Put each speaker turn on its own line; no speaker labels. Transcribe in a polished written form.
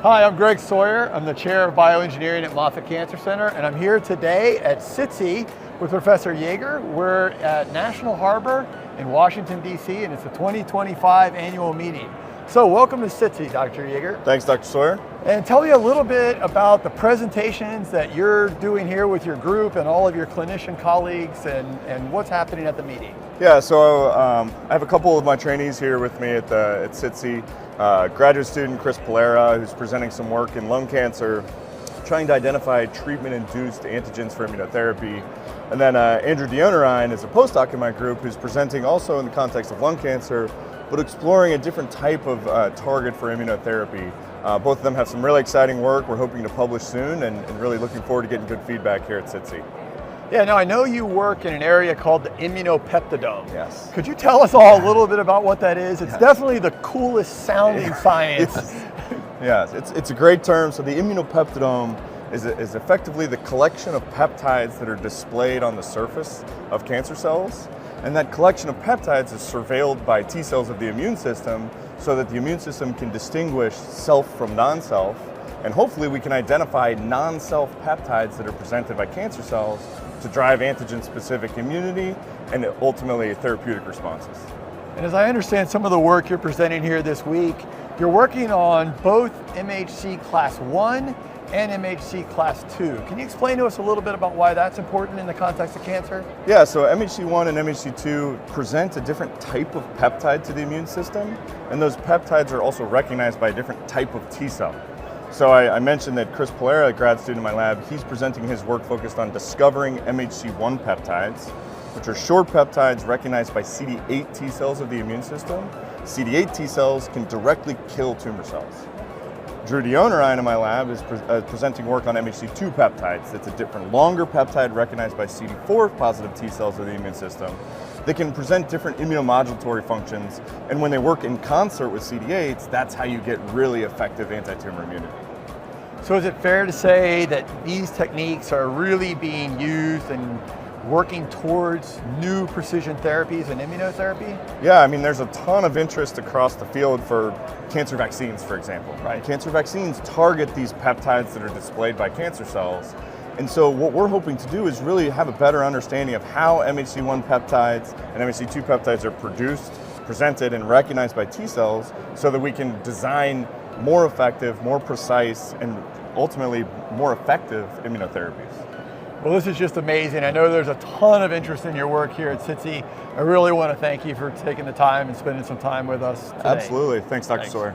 Hi, I'm Greg Sawyer. I'm the chair of bioengineering at Moffitt Cancer Center, and I'm here today at SITC with Professor Jaeger. We're at National Harbor in Washington, D.C., and it's the 2025 annual meeting. So welcome to SITC, Dr. Jaeger.
Thanks, Dr. Sawyer.
And tell me a little bit about the presentations that you're doing here with your group and all of your clinician colleagues and what's happening at the meeting.
Yeah, so I have a couple of my trainees here with me at SITC. Graduate student Chris Polera, who's presenting some work in lung cancer, trying to identify treatment-induced antigens for immunotherapy. And then Andrew Dionarine is a postdoc in my group who's presenting also in the context of lung cancer, but exploring a different type of target for immunotherapy. Both of them have some really exciting work we're hoping to publish soon, and really looking forward to getting good feedback here at SITC.
Yeah, now I know you work in an area called the Immunopeptidome.
Yes.
Could you tell us all a little bit about what that is? It's definitely the coolest sounding science.
Yes, it's a great term. So the Immunopeptidome is effectively the collection of peptides that are displayed on the surface of cancer cells. And that collection of peptides is surveilled by T cells of the immune system so that the immune system can distinguish self from non-self. And hopefully we can identify non-self peptides that are presented by cancer cells to drive antigen-specific immunity and ultimately therapeutic responses.
And as I understand some of the work you're presenting here this week, you're working on both MHC class 1 and MHC class 2. Can you explain to us a little bit about why that's important in the context of cancer?
Yeah, so MHC-I and MHC-II present a different type of peptide to the immune system, and those peptides are also recognized by a different type of T cell. So I mentioned that Chris Polera, a grad student in my lab, he's presenting his work focused on discovering MHC-I peptides, which are short peptides recognized by CD8 T cells of the immune system. CD8 T cells can directly kill tumor cells. Drew Dionarine in my lab is presenting work on MHC-II peptides. It's a different, longer peptide recognized by CD4 positive T cells of the immune system. They can present different immunomodulatory functions, and when they work in concert with CD8s, that's how you get really effective anti-tumor immunity.
So is it fair to say that these techniques are really being used and working towards new precision therapies and immunotherapy?
Yeah, I mean, there's a ton of interest across the field for cancer vaccines, for example, right? Cancer vaccines target these peptides that are displayed by cancer cells. And so what we're hoping to do is really have a better understanding of how MHC-I peptides and MHC-II peptides are produced, presented, and recognized by T cells so that we can design more effective, more precise, and ultimately more effective immunotherapies.
Well, this is just amazing. I know there's a ton of interest in your work here at SITC. I really want to thank you for taking the time and spending some time with us today.
Absolutely. Thanks, Dr. Sawyer.